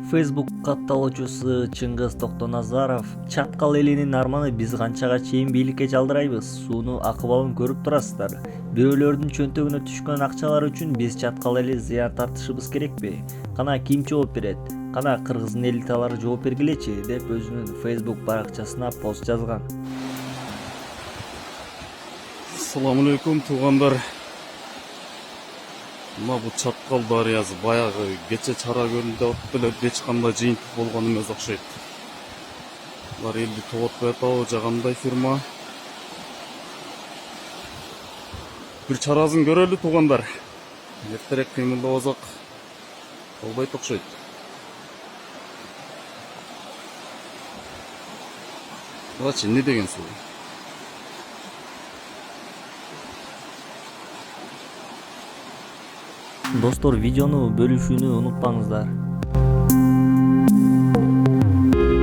Facebook катталуучусу Чыңгыз Токтоназаров: чаткал элинин арманы биз канчага чейин бийликке жалдырайбыз, сууну акыбалын көрүп турасыздар. Бирөөлөрдүн чөнтөгүнө түшкөн акчалар үчүн биз чаткал эли зыян тартышыбыз керекпи? Кана ким жооп берет? Кана кыргыздын элиталары жооп бергилечи, деп өзүнүн Facebook баракчасына пост жазган. Assalamu alaikum туугандар. Мына бул Чаткал дарыясы баягы кече Чара көлүндө эле эч кандай жыйынтык болгон эмес окшойт. Булар элди тоготпой атабы же кандай фирма? Бир чарасын көрөлү туугандар. Эртерээк кыймылдабасак болбойт окшойт. Булачы эмне деген суу? Достор, видеону бөлүшүүнү унутпаңыздар.